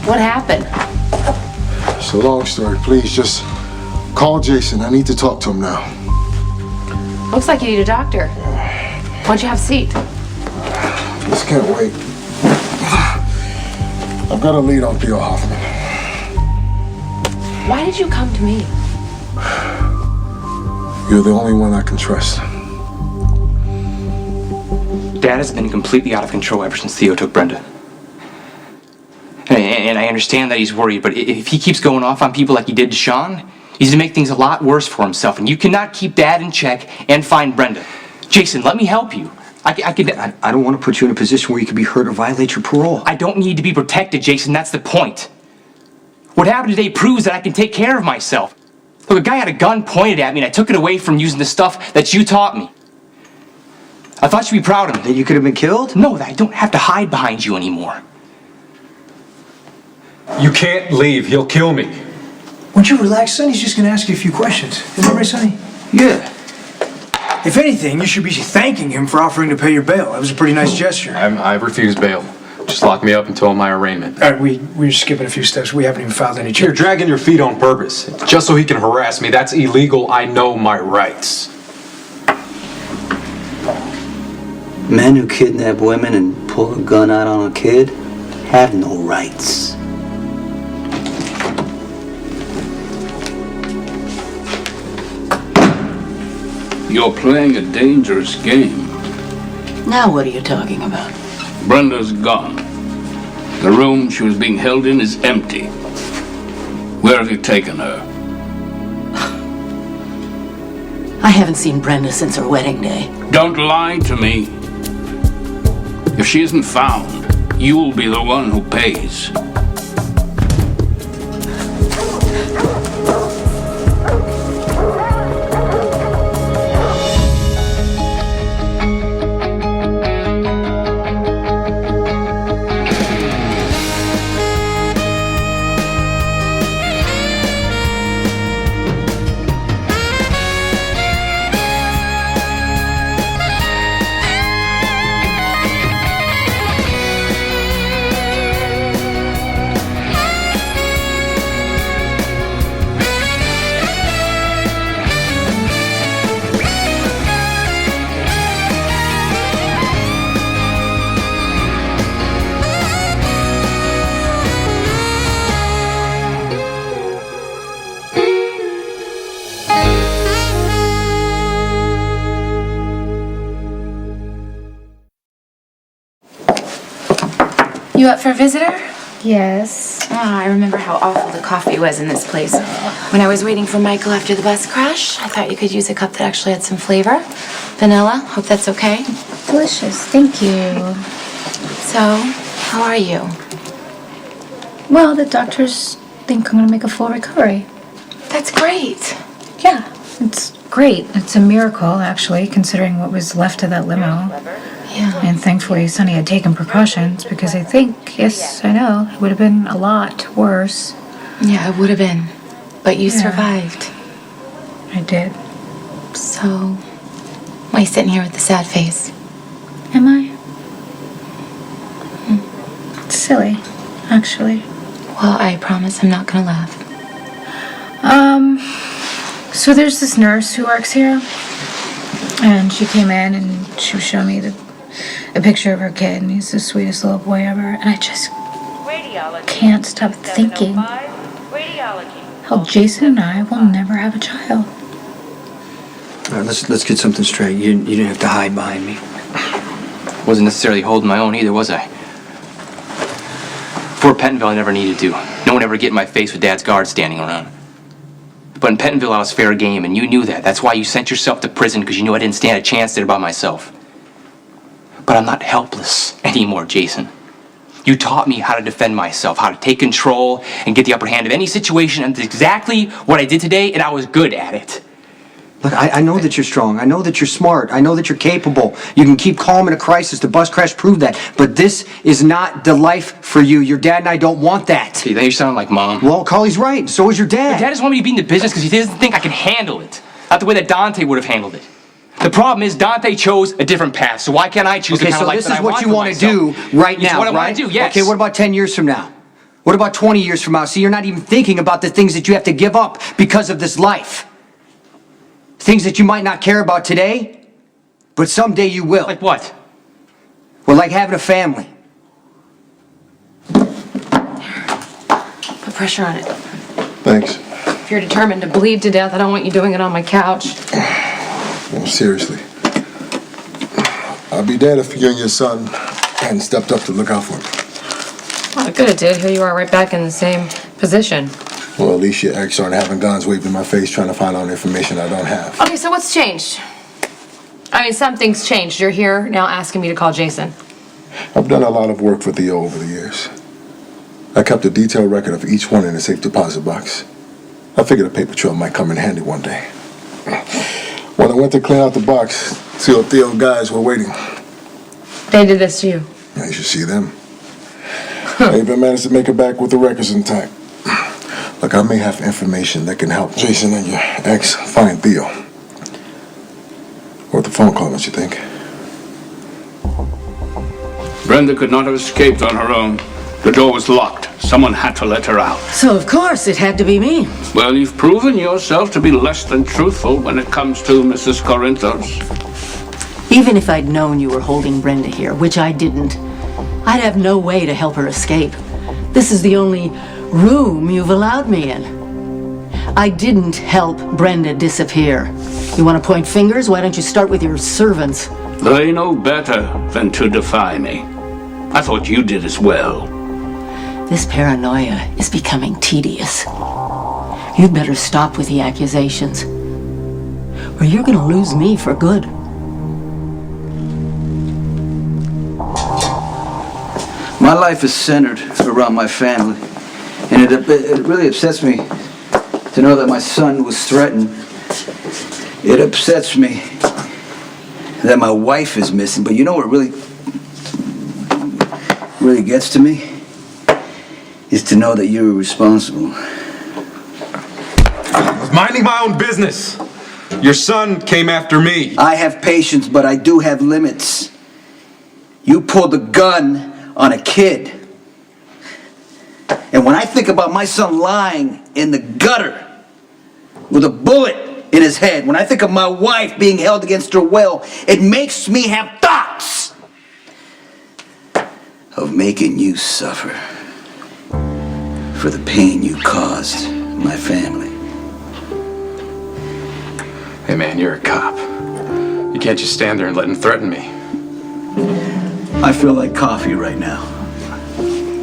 What happened? It's a long story. Please, just call Jason. I need to talk to him now. Looks like you need a doctor. Why don't you have a seat? This can't wait. I've got a lead on Theo Hoffman. Why did you come to me? You're the only one I can trust. Dad has been completely out of control ever since Theo took Brenda. And I understand that he's worried, but if he keeps going off on people like he did to Shawn, he's gonna make things a lot worse for himself. And you cannot keep Dad in check and find Brenda. Jason, let me help you. I don't want to put you in a position where you could be hurt or violate your parole. I don't need to be protected, Jason. That's the point. What happened today proves that I can take care of myself. Look, a guy had a gun pointed at me, and I took it away from using the stuff that you taught me. I thought you'd be proud of me. That you could have been killed? No, that I don't have to hide behind you anymore. You can't leave. He'll kill me. Won't you relax, son? He's just going to ask you a few questions. Isn't that right, Sonny? Yeah. If anything, you should be thanking him for offering to pay your bail. That was a pretty nice gesture. I've refused bail. Just lock me up until my arraignment. All right, we're skipping a few steps. We haven't even filed any charges. You're dragging your feet on purpose, just so he can harass me. That's illegal. I know my rights. Men who kidnap women and pull a gun out on a kid have no rights. You're playing a dangerous game. Now what are you talking about? Brenda's gone. The room she was being held in is empty. Where have you taken her? I haven't seen Brenda since her wedding day. Don't lie to me. If she isn't found, you'll be the one who pays. You up for a visitor? Yes. Oh, I remember how awful the coffee was in this place. When I was waiting for Michael after the bus crash, I thought you could use a cup that actually had some flavor. Vanilla. Hope that's okay. Delicious. Thank you. So, how are you? Well, the doctors think I'm going to make a full recovery. That's great. Yeah, it's great. It's a miracle, actually, considering what was left of that limo. Yeah. And thankfully, Sonny had taken precautions because I think, yes, I know, it would have been a lot worse. Yeah, it would have been. But you survived. I did. So, why are you sitting here with the sad face? Am I? It's silly, actually. Well, I promise I'm not gonna laugh. So there's this nurse who works here, and she came in and she was showing me a picture of her kid, and he's the sweetest little boy ever, and I just can't stop thinking how Jason and I will never have a child. All right, let's get something straight. You didn't have to hide behind me. Wasn't necessarily holding my own either, was I? Before Pentonville, I never needed to. No one ever get in my face with Dad's guards standing around. But in Pentonville, I was fair game, and you knew that. That's why you sent yourself to prison, because you knew I didn't stand a chance there by myself. But I'm not helpless anymore, Jason. You taught me how to defend myself, how to take control and get the upper hand of any situation, and that's exactly what I did today, and I was good at it. Look, I know that you're strong. I know that you're smart. I know that you're capable. You can keep calm in a crisis. The bus crash proved that. But this is not the life for you. Your dad and I don't want that. See, then you sound like Mom. Well, Carly's right. So is your dad. But Dad doesn't want me to be in the business because he doesn't think I can handle it. Not the way that Dante would have handled it. The problem is Dante chose a different path, so why can't I choose the kind of life that I want for myself? Okay, so this is what you want to do right now, It's what I right? want to do, yes. Okay, what about 10 years from now? What about 20 years from now? See, you're not even thinking about the things that you have to give up because of this life. Things that you might not care about today, but someday you will. Like what? Well, like having a family. Put pressure on it. Thanks. If you're determined to bleed to death, I don't want you doing it on my couch. Well, seriously. I'd be dead if you and your son hadn't stepped up to look out for me. Well, it could have did. Here you are right back in the same position. Well, at least your ex aren't having guns waved in my face trying to find out information I don't have. Okay, so what's changed? I mean, something's changed. You're here now asking me to call Jason. I've done a lot of work for Theo over the years. I kept a detailed record of each one in a safe deposit box. I figured a paper trail might come in handy one day. When I went to clean out the box, two of Theo's guys were waiting. They did this to you. Yeah, you should see them. I even managed to make it back with the records intact. Look, I may have information that can help Jason and your ex find Theo. Worth the phone call, don't you think? Brenda could not have escaped on her own. The door was locked. Someone had to let her out. So, of course, it had to be me. Well, you've proven yourself to be less than truthful when it comes to Mrs. Corinthos. Even if I'd known you were holding Brenda here, which I didn't, I'd have no way to help her escape. This is the only room you've allowed me in. I didn't help Brenda disappear. You want to point fingers? Why don't you start with your servants? They know better than to defy me. I thought you did as well. This paranoia is becoming tedious. You'd better stop with the accusations, or you're going to lose me for good. My life is centered around my family, and it really upsets me to know that my son was threatened. It upsets me that my wife is missing, but you know what really gets to me? Is to know that you were responsible. I was minding my own business. Your son came after me. I have patience, but I do have limits. You pulled a gun on a kid. And when I think about my son lying in the gutter with a bullet in his head, when I think of my wife being held against her will, it makes me have thoughts of making you suffer for the pain you caused my family. Hey man, you're a cop. You can't just stand there and let him threaten me. I feel like coffee right now.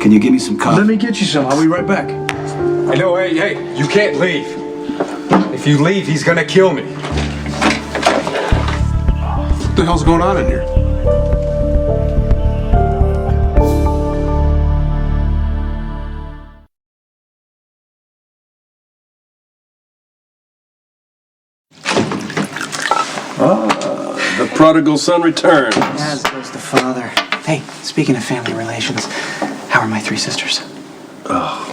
Can you give me some coffee? Let me get you some. I'll be right back. Hey, no, hey, you can't leave. If you leave, he's gonna kill me. What the hell's going on in here? The prodigal son returns. As does the father. Hey, speaking of family relations, how are my three sisters? Oh.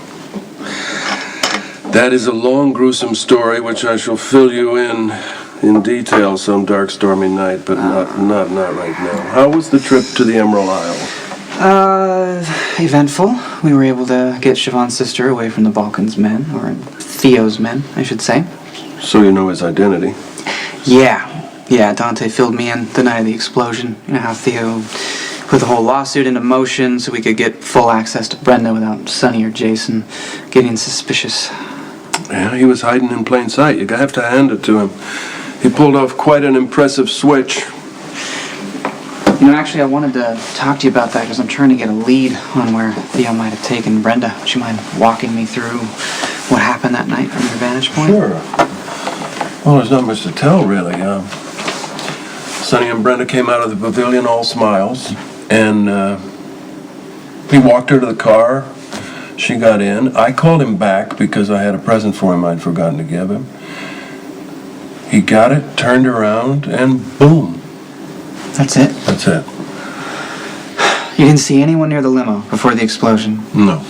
That is a long, gruesome story, which I shall fill you in detail some dark, stormy night, but not right now. How was the trip to the Emerald Isle? Eventful. We were able to get Siobhan's sister away from the Balkan's men, or Theo's men, I should say. So you know his identity? Yeah, Dante filled me in the night of the explosion. You know how Theo put the whole lawsuit into motion so we could get full access to Brenda without Sonny or Jason getting suspicious. Yeah, he was hiding in plain sight. You have to hand it to him. He pulled off quite an impressive switch. You know, actually, I wanted to talk to you about that because I'm trying to get a lead on where Theo might have taken Brenda. Would you mind walking me through what happened that night from your vantage point? Sure. Well, there's not much to tell, really. Sonny and Brenda came out of the pavilion all smiles, and he walked her to the car. She got in. I called him back because I had a present for him I'd forgotten to give him. He got it, turned around, and boom. That's it? That's it. You didn't see anyone near the limo before the explosion? No.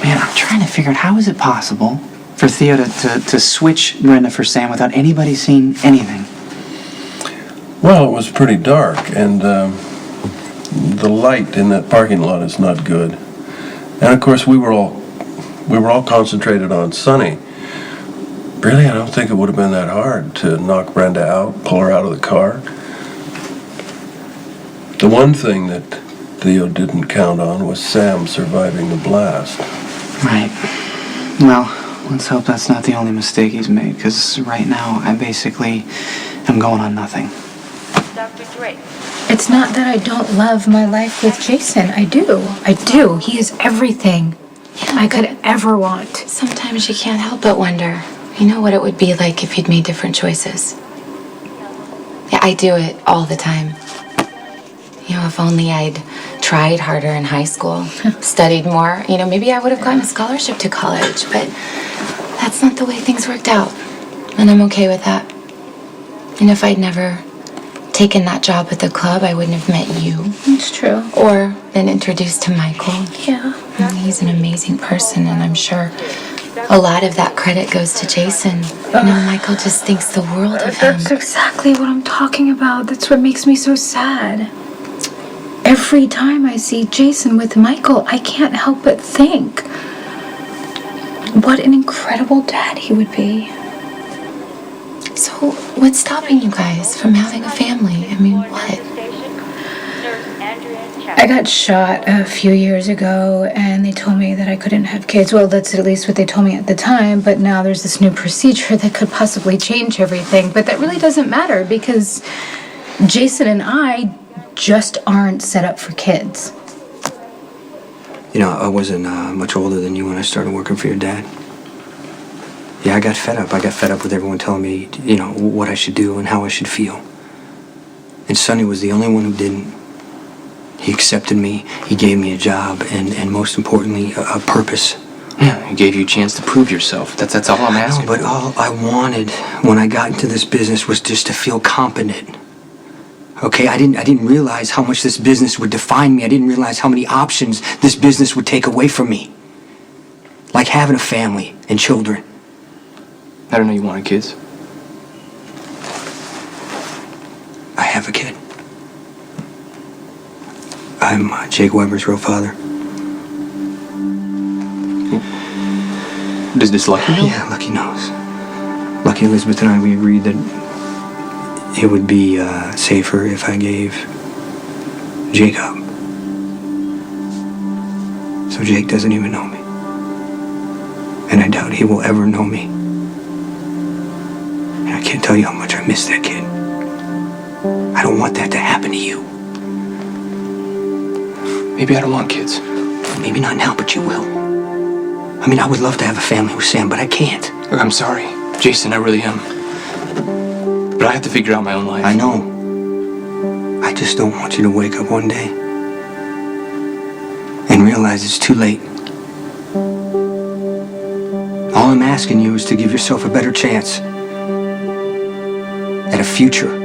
Man, I'm trying to figure out how is it possible for Theo to switch Brenda for Sam without anybody seeing anything? Well, it was pretty dark, and the light in that parking lot is not good. And of course, we were all concentrated on Sonny. Really, I don't think it would have been that hard to knock Brenda out, pull her out of the car. The one thing that Theo didn't count on was Sam surviving the blast. Right. Well, let's hope that's not the only mistake he's made, because right now I basically am going on nothing. It's not that I don't love my life with Jason. I do. He is everything I could ever want. Sometimes you can't help but wonder, you know, what it would be like if you'd made different choices. Yeah, I do it all the time. You know, if only I'd tried harder in high school, studied more, you know, maybe I would have gotten a scholarship to college, but that's not the way things worked out. And I'm okay with that. And if I'd never taken that job at the club, I wouldn't have met you. It's true. Or been introduced to Michael. Yeah. He's an amazing person, and I'm sure a lot of that credit goes to Jason. You know, Michael just thinks the world of him. That's exactly what I'm talking about. That's what makes me so sad. Every time I see Jason with Michael, I can't help but think what an incredible dad he would be. So, what's stopping you guys from having a family? I mean, what? I got shot a few years ago, and they told me that I couldn't have kids. Well, that's at least what they told me at the time, but now there's this new procedure that could possibly change everything. But that really doesn't matter, because Jason and I just aren't set up for kids. You know, I wasn't much older than you when I started working for your dad. Yeah, I got fed up. I got fed up with everyone telling me, you know, what I should do and how I should feel. And Sonny was the only one who didn't. He accepted me, he gave me a job, and most importantly, a purpose. Yeah, he gave you a chance to prove yourself. That's all I'm asking. But all I wanted when I got into this business was just to feel competent. Okay, I didn't realize how much this business would define me. I didn't realize how many options this business would take away from me. Like having a family and children. I don't know you wanted kids. I have a kid. I'm Jake Weber's real father. Does this Lucky know? Yeah, Lucky knows. Lucky, Elizabeth, and I, we agreed that it would be safer if I gave Jake up. So Jake doesn't even know me. And I doubt he will ever know me. And I can't tell you how much I miss that kid. I don't want that to happen to you. Maybe I don't want kids. Maybe not now, but you will. I mean, I would love to have a family with Sam, but I can't. Look, I'm sorry, Jason, I really am. But I have to figure out my own life. I know. I just don't want you to wake up one day and realize it's too late. All I'm asking you is to give yourself a better chance at a future.